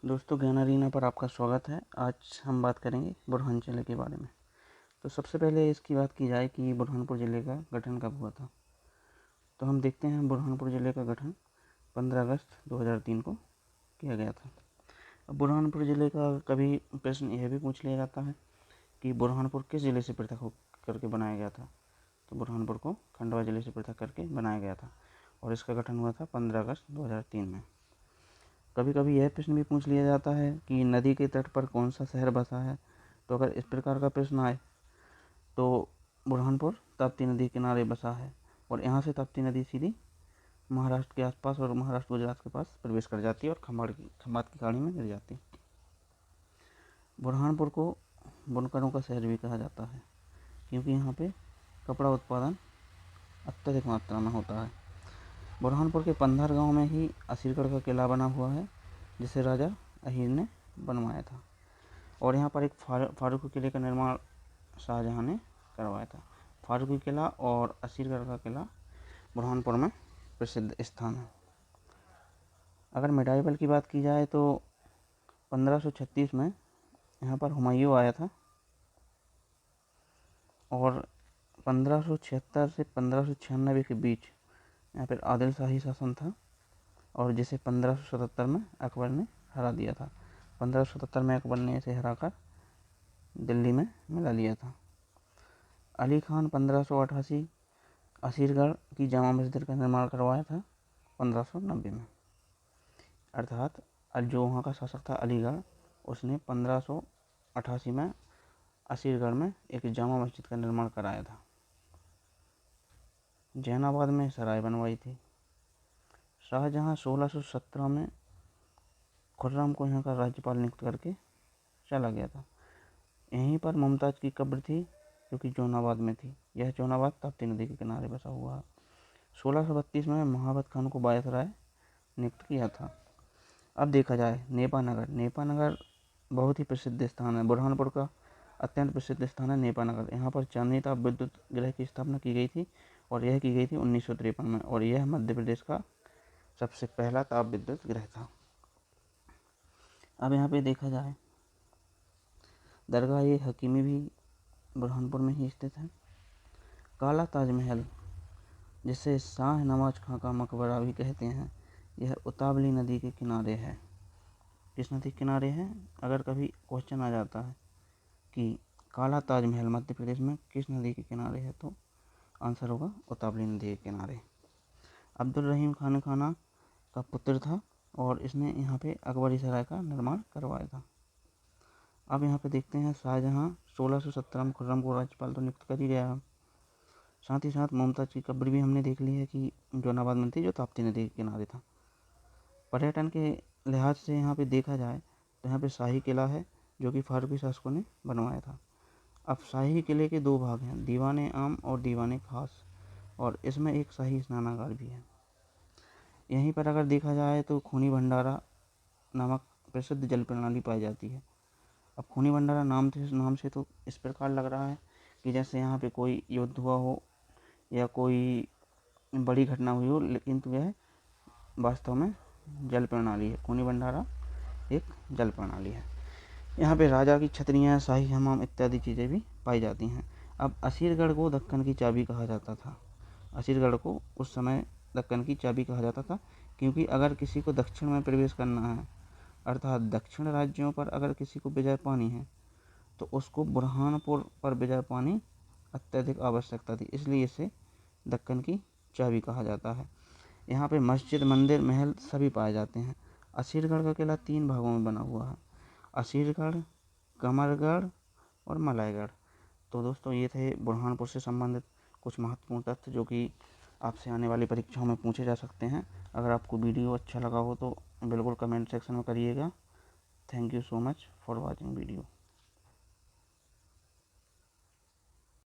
दोस्तों, ज्ञान अरीना पर आपका स्वागत है। आज हम बात करेंगे बुरहान जिले के बारे में। तो सबसे पहले इसकी बात की जाए कि बुरहानपुर ज़िले का गठन कब हुआ था। तो हम देखते हैं बुरहानपुर ज़िले का गठन 15 अगस्त 2003 को किया गया था। अब बुरहानपुर ज़िले का कभी प्रश्न यह भी पूछ लिया जाता है कि बुरहानपुर किस ज़िले से पृथक हो करके बनाया गया था। तो बुरहानपुर को खंडवा ज़िले से पृथक करके बनाया गया था और इसका गठन हुआ था 15 अगस्त 2003 में। कभी कभी यह प्रश्न भी पूछ लिया जाता है कि नदी के तट पर कौन सा शहर बसा है। तो अगर इस प्रकार का प्रश्न आए तो बुरहानपुर ताप्ती नदी के किनारे बसा है और यहाँ से ताप्ती नदी सीधी महाराष्ट्र के आसपास और महाराष्ट्र गुजरात के पास प्रवेश कर जाती है और खम्भात की खाड़ी में गिर जाती है। बुरहानपुर को बुनकरों का शहर भी कहा जाता है क्योंकि यहाँ पे कपड़ा उत्पादन अत्यधिक मात्रा में होता है। बुरहानपुर के पंधार गांव में ही असीरगढ़ का किला बना हुआ है जिसे राजा अहीर ने बनवाया था और यहाँ पर एक फारूकी किले का निर्माण शाहजहाँ ने करवाया था। फारूकी किला और असीरगढ़ का किला बुरहानपुर में प्रसिद्ध स्थान है। अगर मेडाइवल की बात की जाए तो 1536 में यहाँ पर हुमायूं आया था और 1576 से 1596 के बीच यहाँ पर आदिल शाही शासन था और जिसे 1577 में अकबर ने हरा दिया था। 1577 में अकबर ने इसे हराकर दिल्ली में मिला लिया था। अली खान 1588 असीरगढ़ की जामा मस्जिद का निर्माण करवाया था 1590 में। अर्थात जो वहाँ का शासक था अलीगढ़, उसने 1588 में असीरगढ़ में एक जामा मस्जिद का निर्माण कराया था। जैनाबाद में सराय बनवाई थी। शाहजहाँ 1617 में खुर्रम को यहाँ का राज्यपाल नियुक्त करके चला गया था। यहीं पर मुमताज़ की कब्र थी जो कि जौनाबाद में थी। यह जौनाबाद ताप्ती नदी के किनारे बसा हुआ है। 1632 में महाबत खान को वायसराय नियुक्त किया था। अब देखा जाए नेपानगर बहुत ही प्रसिद्ध स्थान है। बुरहानपुर का अत्यंत प्रसिद्ध स्थान है नेपानगर। यहाँ पर चांदनी ताप विद्युत गृह की स्थापना की गई थी और यह की गई थी 1953 में और यह मध्य प्रदेश का सबसे पहला ताप विद्युत गृह था। अब यहाँ पे देखा जाए दरगाह हकीमी भी बुरहानपुर में ही स्थित है। काला ताजमहल, जिसे शाह नवाज खां का मकबरा भी कहते हैं, यह उतावली नदी के किनारे है। किस नदी के किनारे है? अगर कभी क्वेश्चन आ जाता है कि काला ताजमहल मध्य प्रदेश में किस नदी के किनारे है तो आंसर होगा उतावली नदी के किनारे। अब्दुल रहीम खान खाना का पुत्र था और इसने यहाँ पे अकबरी सराय का निर्माण करवाया था। अब यहाँ पे देखते हैं शाहजहाँ 1617 में खुर्रम को राज्यपाल तो नियुक्त कर ही गया। साथ ही साथ मुमताज़ की कब्र भी हमने देख ली है कि जौनाबाद में थी जो ताप्ती नदी के किनारे था। पर्यटन के लिहाज से यहाँ पे देखा जाए तो यहाँ पे शाही किला है जो कि फारूकी शासकों ने बनवाया था। अब शाही किले के दो भाग हैं, दीवाने आम और दीवाने खास, और इसमें एक शाही स्नानागार भी है। यहीं पर अगर देखा जाए तो खूनी भंडारा नामक प्रसिद्ध जल प्रणाली पाई जाती है। अब खूनी भंडारा नाम से तो इस प्रकार लग रहा है कि जैसे यहाँ पे कोई युद्ध हुआ हो या कोई बड़ी घटना हुई हो, लेकिन तो यह वास्तव में जल प्रणाली है। खूनी भंडारा एक जल प्रणाली है। यहाँ पे राजा की छतरियाँ, शाही हमाम इत्यादि चीज़ें भी पाई जाती हैं। अब असीरगढ़ को दक्कन की चाबी कहा जाता था। असीरगढ़ को उस समय दक्कन की चाबी कहा जाता था क्योंकि अगर किसी को दक्षिण में प्रवेश करना है, अर्थात दक्षिण राज्यों पर अगर किसी को विजय पानी है, तो उसको बुरहानपुर पर विजय पानी अत्यधिक आवश्यकता थी, इसलिए इसे दक्कन की चाबी कहा जाता है। यहाँ पे मस्जिद, मंदिर, महल सभी पाए जाते हैं। असीरगढ़ का किला 3 भागों में बना हुआ है, असीरगढ़, कमरगढ़ और मलायगढ़। तो दोस्तों, ये थे बुरहानपुर से संबंधित कुछ महत्वपूर्ण तथ्य जो कि आपसे आने वाली परीक्षाओं में पूछे जा सकते हैं। अगर आपको वीडियो अच्छा लगा हो तो बिल्कुल कमेंट सेक्शन में करिएगा। Thank you so much for watching video.